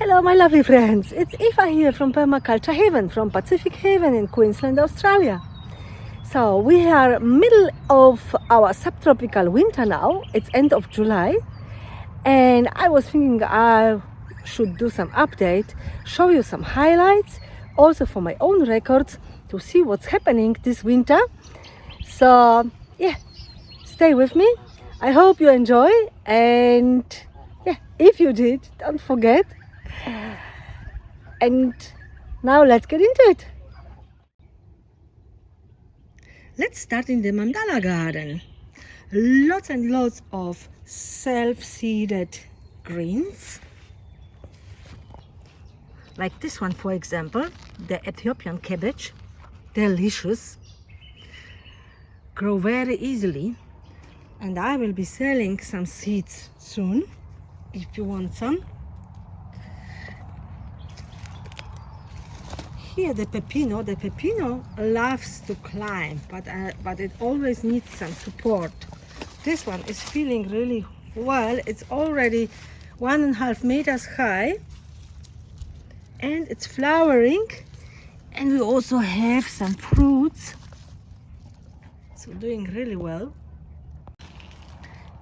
Hello my lovely friends, it's Eva here from Permaculture Haven, from Pacific Haven in Queensland, Australia. So we are middle of our subtropical winter now, it's end of July, and I was thinking I should do some update, show you some highlights, also for my own records, to see what's happening this winter. So yeah, stay with me. I hope you enjoy, and yeah, if you did, don't forget. And now let's get into it. Let's start in the mandala garden. Lots and lots of self-seeded greens. Like this one, for example, the Ethiopian cabbage. Delicious. Grow very easily. And I will be selling some seeds soon, if you want some. Here the pepino loves to climb, but it always needs some support. This one is feeling really well. It's already 1.5 meters high, and it's flowering, and we also have some fruits, so doing really well.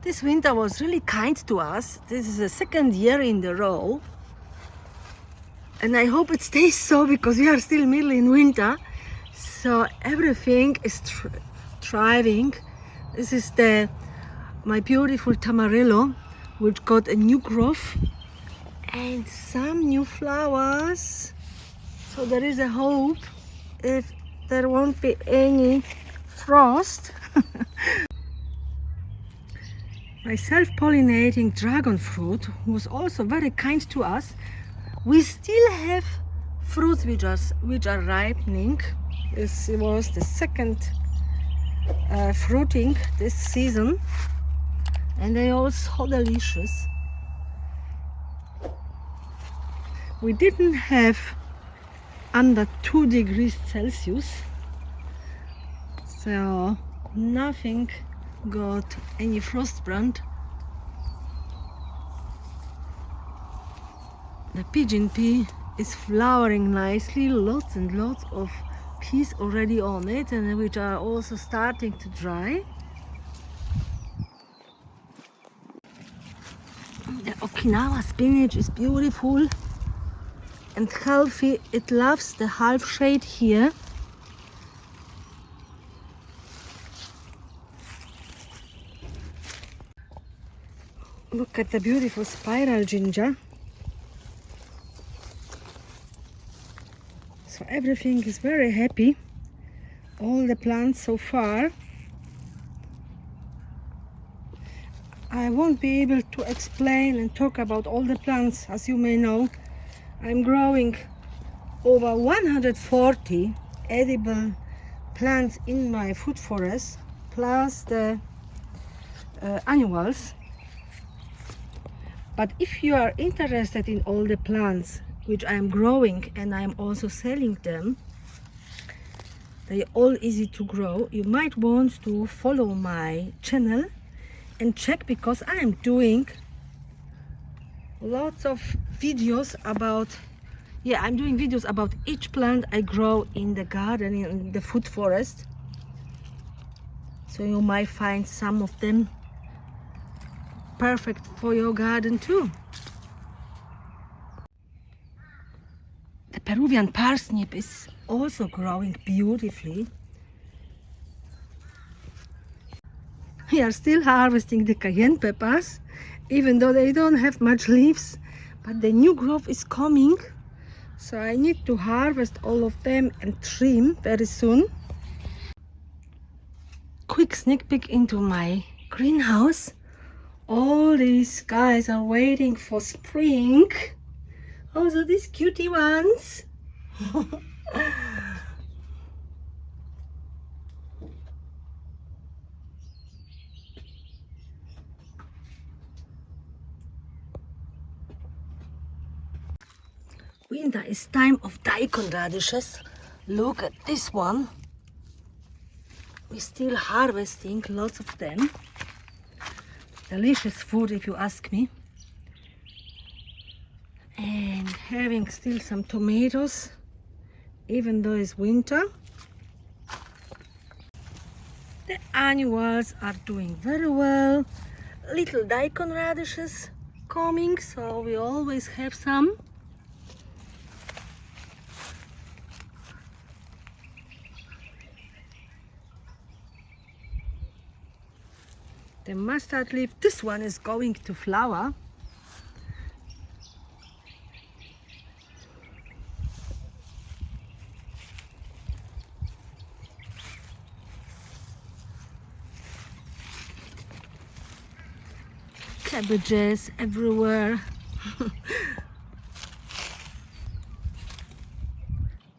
This winter was really kind to us. This is the second year in a row. And I hope it stays so, because we are still middle in winter. So everything is thriving. This is my beautiful tamarillo, which got a new growth and some new flowers. So there is a hope if there won't be any frost. My self-pollinating dragon fruit was also very kind to us. We still have fruits which are ripening. This was the second fruiting this season, and they are all so delicious. We didn't have under 2 degrees Celsius, so nothing got any frostburn. The pigeon pea is flowering nicely, lots and lots of peas already on it, and which are also starting to dry. The Okinawa spinach is beautiful and healthy. It loves the half shade here. Look at the beautiful spiral ginger. So everything is very happy, all the plants so far. I won't be able to explain and talk about all the plants. As you may know, I'm growing over 140 edible plants in my food forest, plus the annuals. But if you are interested in all the plants which I am growing and I am also selling them, they are all easy to grow. You might want to follow my channel and check, because I am doing lots of videos about, I'm doing videos about each plant I grow in the garden, in the food forest. So you might find some of them perfect for your garden too. The Peruvian parsnip is also growing beautifully. We are still harvesting the cayenne peppers, even though they don't have much leaves, but the new growth is coming, so I need to harvest all of them and trim very soon. Quick sneak peek into my greenhouse. All these guys are waiting for spring. Also these cutie ones. Winter is time of daikon radishes. Look at this one. We're still harvesting lots of them. Delicious food, if you ask me. And having still some tomatoes, even though it's winter. The annuals are doing very well. Little daikon radishes coming, so we always have some. The mustard leaf, this one is going to flower. Cabbages everywhere.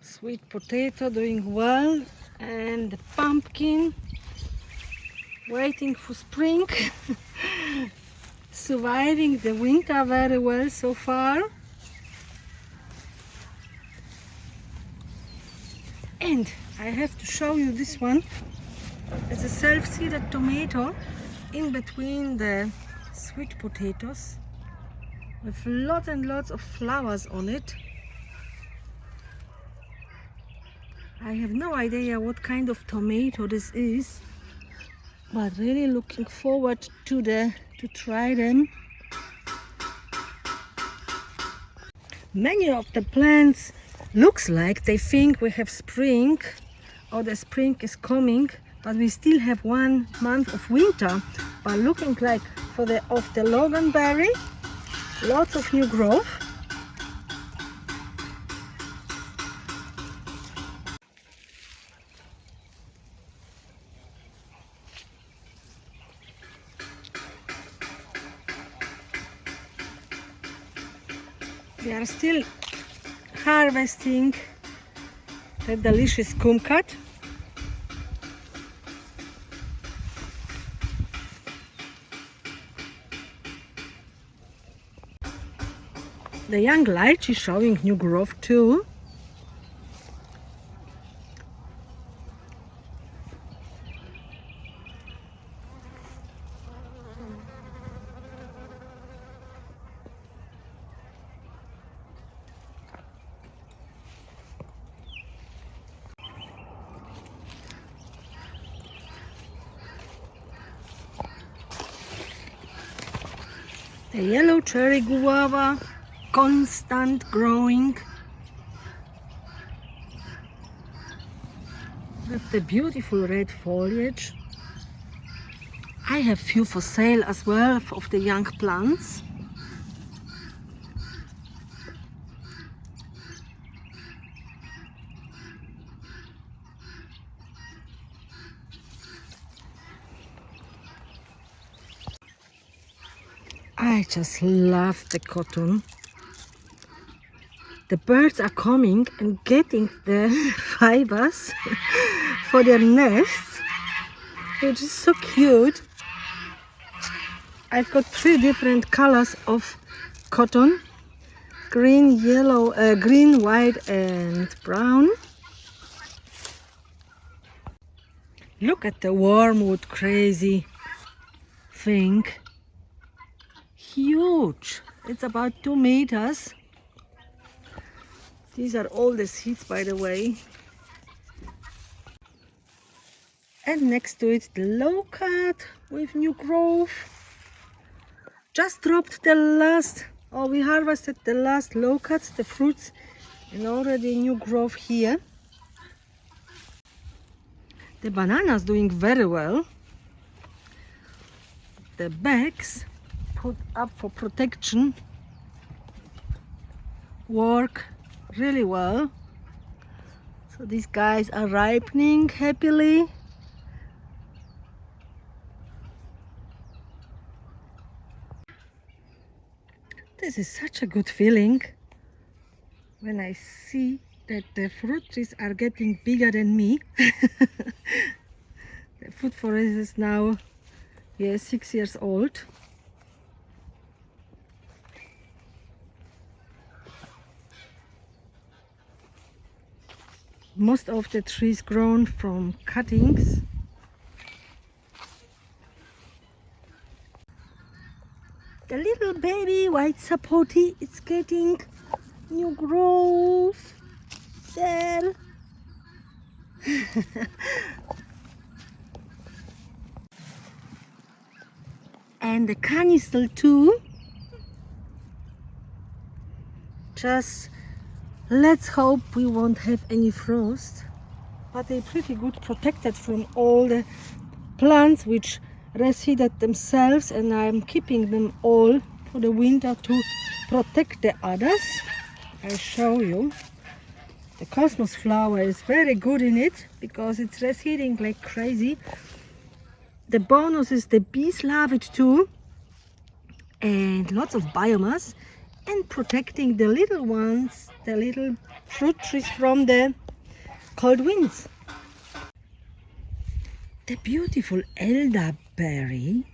Sweet potato doing well, and the pumpkin waiting for spring. Surviving the winter very well so far. And I have to show you this one. It's a self-seeded tomato in between the sweet potatoes with lots and lots of flowers on it. I have no idea what kind of tomato this is, but really looking forward to try them. Many of the plants looks like they think we have spring or the spring is coming, but we still have 1 month of winter. But looking like for the loganberry, lots of new growth. We are still harvesting the delicious kumquat. The young lychee is showing new growth too. The yellow cherry guava, constant growing with the beautiful red foliage. I have few for sale as well of the young plants. I just love the cotton. The birds are coming and getting the fibers for their nests, which is so cute. I've got 3 different colors of cotton: green, yellow, green, white and brown. Look at the wormwood crazy thing. Huge. It's about 2 meters. These are all the seeds, by the way. And next to it, the locust with new growth. Just dropped the last, we harvested the last locust, the fruits, and already new growth here. The bananas doing very well. The bags put up for protection work really well. So these guys are ripening happily. This is such a good feeling when I see that the fruit trees are getting bigger than me. The food forest is now 6 years old. Most of the trees grown from cuttings. The little baby white sapoti is getting New growth there. And the canistel too. Just let's hope we won't have any frost, but they're pretty good protected from all the plants which reseeded themselves, and I'm keeping them all for the winter to protect the others. I'll show you. The cosmos flower is very good in it because it's reseeding like crazy. The bonus is the bees love it too, and lots of biomass, and protecting the little ones, the little fruit trees from the cold winds. The beautiful elderberry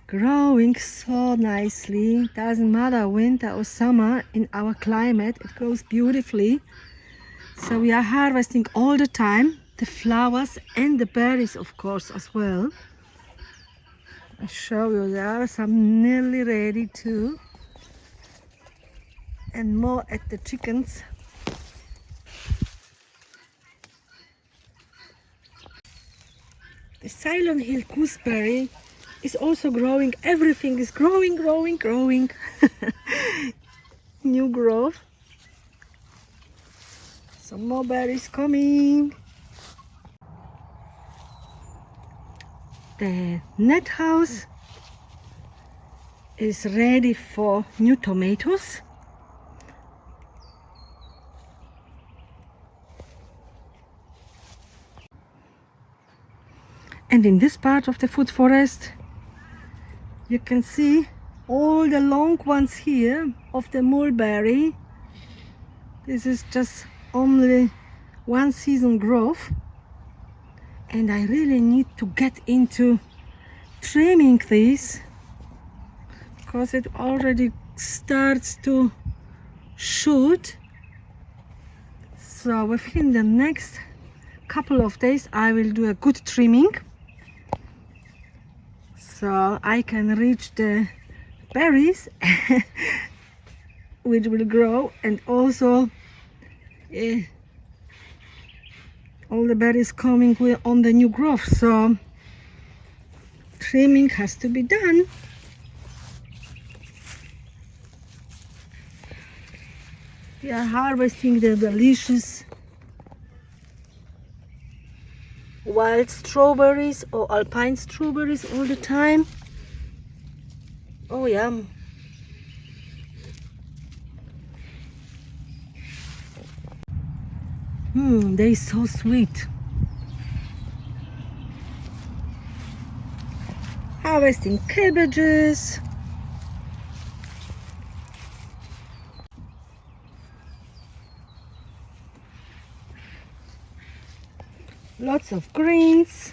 growing so nicely, doesn't matter winter or summer, in our climate it grows beautifully. So we are harvesting all the time, the flowers and the berries of course as well. I'll show you, there are some nearly ready too, and more at the chickens. The Ceylon Hill gooseberry is also growing. Everything is growing. New growth. Some more berries coming. The net house is ready for new tomatoes. And in this part of the food forest, you can see all the long ones here of the mulberry. This is just only one season growth, and I really need to get into trimming these because it already starts to shoot. So within the next couple of days I will do a good trimming so I can reach the berries which will grow, and also all the berries coming on the new growth. So trimming has to be done. We are harvesting the delicious wild strawberries or alpine strawberries all the time. Oh yum. They're so sweet. Harvesting cabbages. Lots of greens.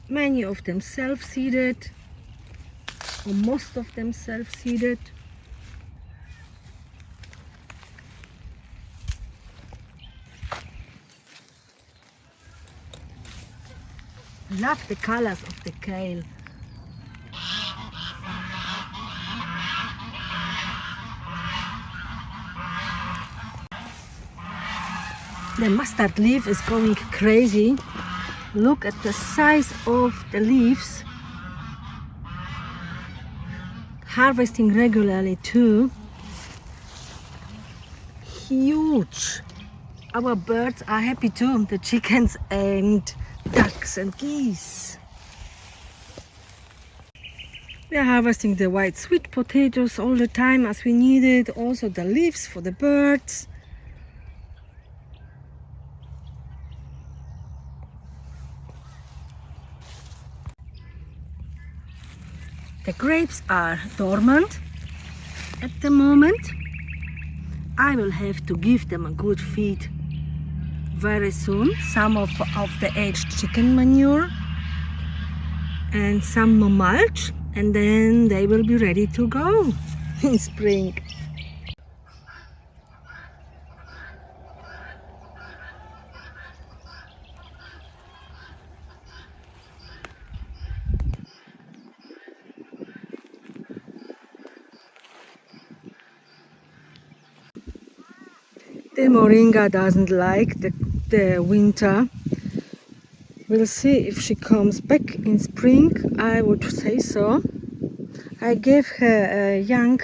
Many of them self-seeded, or most of them self-seeded. Love the colors of the kale. The mustard leaf is going crazy. Look at the size of the leaves. Harvesting regularly too. Huge. Our birds are happy too, the chickens and ducks and geese. We are harvesting the white sweet potatoes all the time as we need it. Also the leaves for the birds. The grapes are dormant at the moment. I will have to give them a good feed very soon. Some of the aged chicken manure and some more mulch, and then they will be ready to go in spring. The moringa doesn't like the winter. We'll see if she comes back in spring. I would say so. I gave her a young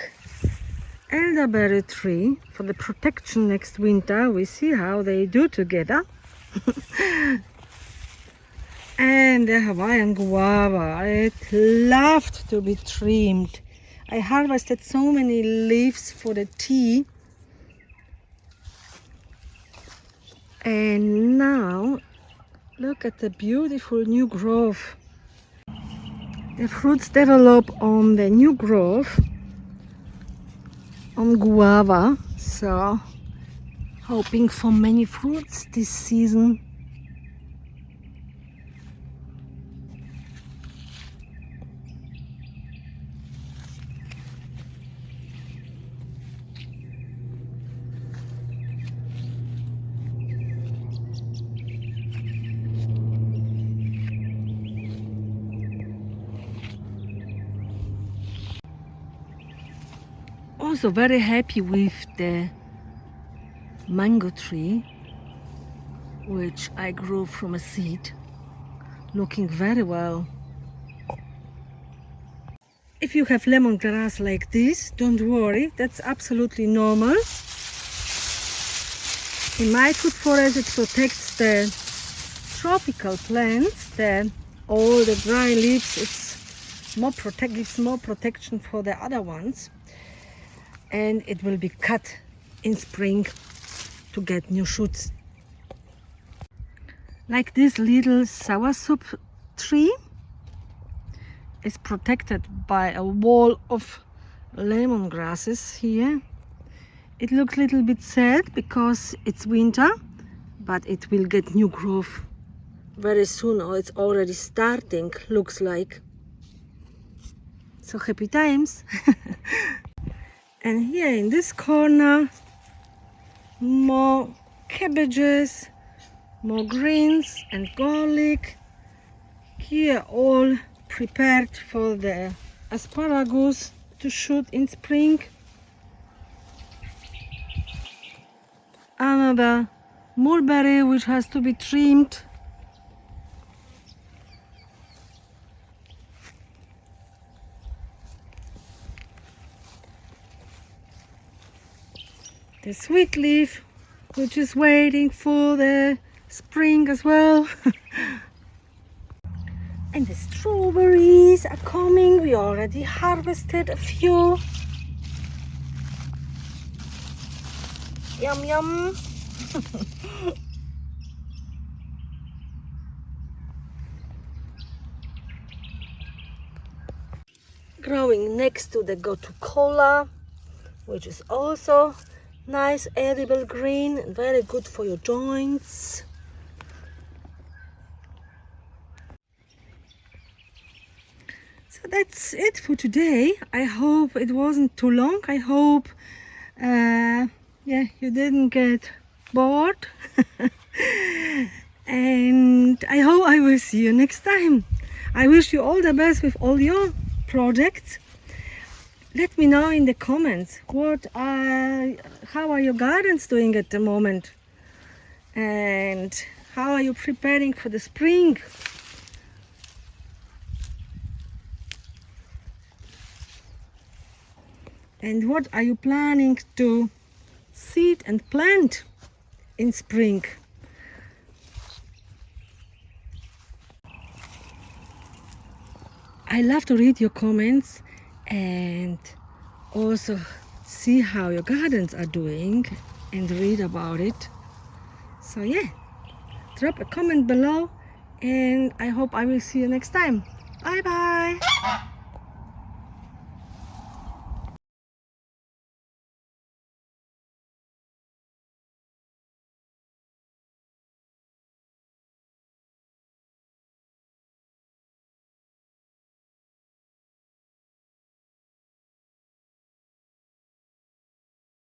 elderberry tree for the protection next winter. We see how they do together. And the Hawaiian guava, it loved to be trimmed. I harvested so many leaves for the tea. And now, look at the beautiful new growth. The fruits develop on the new growth, on guava. So, hoping for many fruits this season. Also very happy with the mango tree, which I grew from a seed, looking very well. If you have lemongrass like this, don't worry, that's absolutely normal. In my food forest, it protects the tropical plants, all the dry leaves. It's more gives more protection for the other ones. And it will be cut in spring to get new shoots. Like this little soursop tree is protected by a wall of lemongrasses here. It looks a little bit sad because it's winter, but it will get new growth very soon, or it's already starting, looks like. So happy times. And here in this corner, more cabbages, more greens and garlic. Here all prepared for the asparagus to shoot in spring. Another mulberry which has to be trimmed. The sweet leaf, which is waiting for the spring as well. And the strawberries are coming. We already harvested a few. Yum yum. Growing next to the gotu kola, which is also nice edible green and very good for your joints. So that's it for today. I hope it wasn't too long. I hope you didn't get bored. And I hope I will see you next time. I wish you all the best with all your projects. Let me know in the comments how are your gardens doing at the moment, and how are you preparing for the spring. And what are you planning to seed and plant in spring? I love to read your comments and also see how your gardens are doing and read about it. So yeah, drop a comment below and I hope I will see you next time. Bye bye.